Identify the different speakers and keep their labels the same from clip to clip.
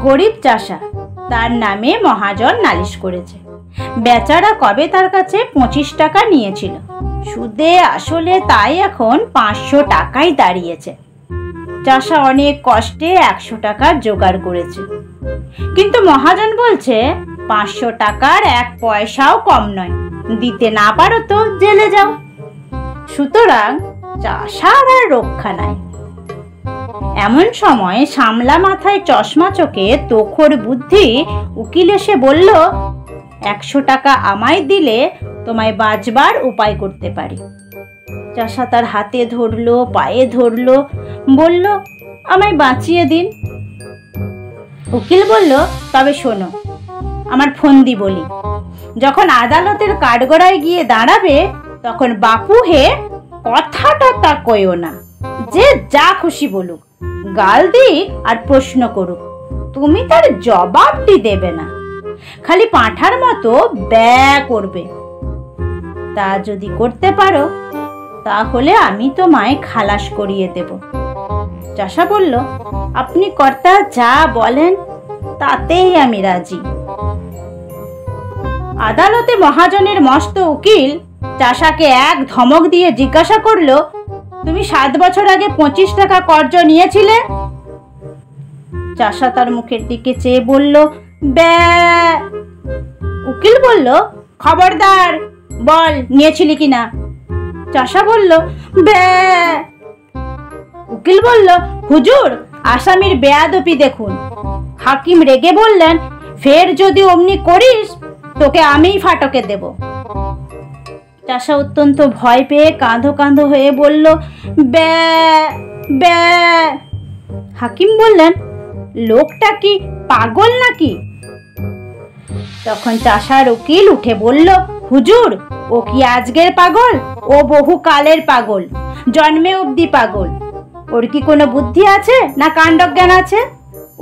Speaker 1: গরিব চাষা, তার নামে মহাজন নালিশ করেছে। বেচারা কবে তার কাছে 25 টাকা নিয়েছিল, সুদে আসলে তাই এখন 500 টাকায় দাঁড়িয়েছে। চাষা অনেক কষ্টে 100 টাকা জোগাড় করেছে, কিন্তু মহাজন বলছে 500 টাকার 1 পয়সাও কম নয়, দিতে না পারো তো জেলে যাও। সুতরাং চাষার আর রক্ষা নাই। এমন সময় সামলা মাথায় চশমা চোখে তোখর বুদ্ধি উকিল এসে বলল, 100 টাকা আমায় দিলে তোমায় বাঁচবার উপায় করতে পারি। চাষা তার হাতে ধরলো, পায়ে ধরলো, বলল, আমায় বাঁচিয়ে দিন। উকিল বলল, তবে শোনো, আমার ফন্দি বলি, যখন আদালতের কাঠগড়ায় গিয়ে দাঁড়াবে তখন বাপু হে কথাটা তা কইও না, যে যা খুশি বলুক, গাল দিক আর প্রশ্ন করুক, তুমি তার জবাবটি দেবে না, খালি পাঁঠার মতো ব্যয় করবে। তা যদি করতে পারো তাহলে আমি তোমায় খালাস করিয়ে দেব। চাষা বলল, আপনি কর্তা যা বলেন তাতেই আমি রাজি। আদালতে মহাজনের মস্ত উকিল চাষাকে এক ধমক দিয়ে জিজ্ঞাসা করলো, তুমি 7 বছর আগে 25 টাকা কর্জ নিয়েছিলে? চাষা তার মুখের দিকে চেয়ে বলল, ব্যয়। উকিল বলল, খবরদার, বল নিয়েছিলি কিনা। চাষা বলল, ব্যয়। উকিল বলল, হুজুর, আসামির বেয়াদপি দেখুন। হাকিম রেগে বললেন, ফের যদি অমনি করিস তোকে আমিই ফাটকে দেব। চাষা অত্যন্ত ভয় পেয়ে কাঁদো কাঁদো হয়ে বলল, ব্যয় ব্যয়। হাকিম বললেন, লোকটা কি পাগল নাকি? তখন চাষার উকিল উঠে বলল, হুজুর, ও কি আজকের পাগল? ও বহু কালের পাগল, জন্মে অবধি পাগল। ওর কি কোনো বুদ্ধি আছে না কাণ্ডজ্ঞান আছে?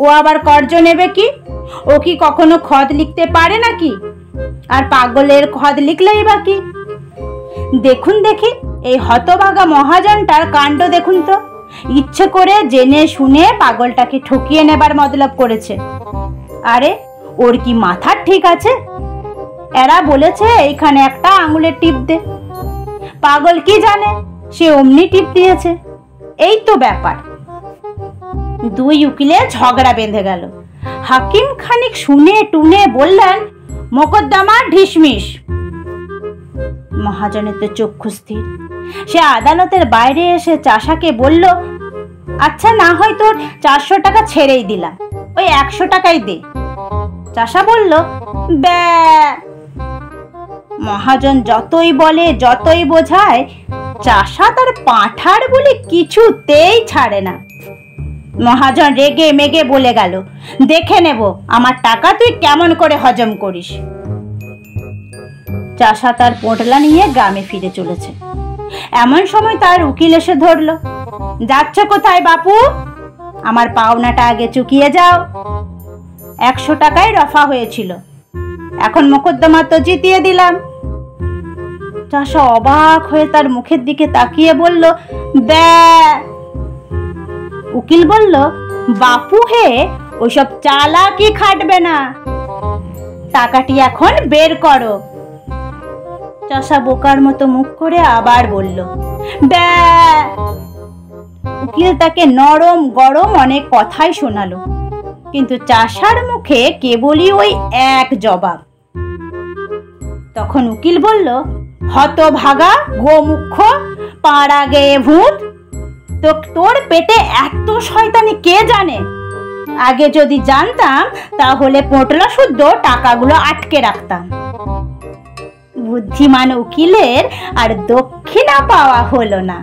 Speaker 1: ও আবার কর্জ নেবে কি? ও কি কখনো খত লিখতে পারে নাকি? আর পাগলের খত লিখলেই বা কি? দেখুন দেখি এই হতভাগা মহাজনটার কাণ্ড দেখুন তো, ইচ্ছে করে জেনে শুনে পাগলটাকে ঠকিয়ে নেবার মতলব করেছে। আরে ওর কি মাথার ঠিক আছে? এরা বলেছে এইখানে একটা আঙুলের টিপ দে, পাগল কি জানে, সে অমনি টিপ দিয়েছে। এই তো ব্যাপার। দুই উকিলে ঝগড়া বেঁধে গেল। হাকিম খানিক শুনে টুনে বললেন, মোকদ্দমা ঢিসমিস। মহাজনের তো চক্ষু স্থির। সে আদালতের বাইরে এসে চাষাকে বলল, আচ্ছা না হয় তোর 400 টাকা ছেড়েই দিলাম, ওই 100 টাকাই দে। চাষা বলল, ব্যয়। মহাজন যতই বলে যতই বোঝায়, চাষা তার পাঁঠার বলে কিছুতেই ছাড়ে না। মহাজন রেগে মেগে বলে গেল, দেখে নেব আমার টাকা তুই কেমন করে হজম করিস। চাষা তার পোঁটলা নিয়ে গ্রামে ফিরে চলেছে। এমন সময় তার উকিল এসে ধরল, যাচ্ছ কোথায় বাপু? আমার পাওনাটা আগে চুকিয়ে যাও। 100 টাকায় রফা হয়েছিল, এখন মোকদ্দমা তো জিতিয়ে দিলাম। চাষা অবাক হয়ে তার মুখের দিকে তাকিয়ে বলল, ব্যয়। উকিল বলল, বাপু হে ওইসব চালাকি খাটবে না, টাকাটি এখন বের করো। চাষা বোকার মতো মুখ করে আবার বলল, ব্যয়। উকিল তাকে নরম গরম অনেক কথাই শোনালো, কিন্তু চাষার মুখে কেবলই ওই এক জবাব। তখন উকিল বলল, হতভাগা গোমুখ্য পাড়া গেয়ে ভূত, তো তোর পেটে এত শয়তানি কে জানে? আগে যদি জানতাম তাহলে পোঁটলা শুদ্ধ টাকাগুলো আটকে রাখতাম। বুদ্ধিমান উকিলের আর দক্ষিণা পাওয়া হলো না।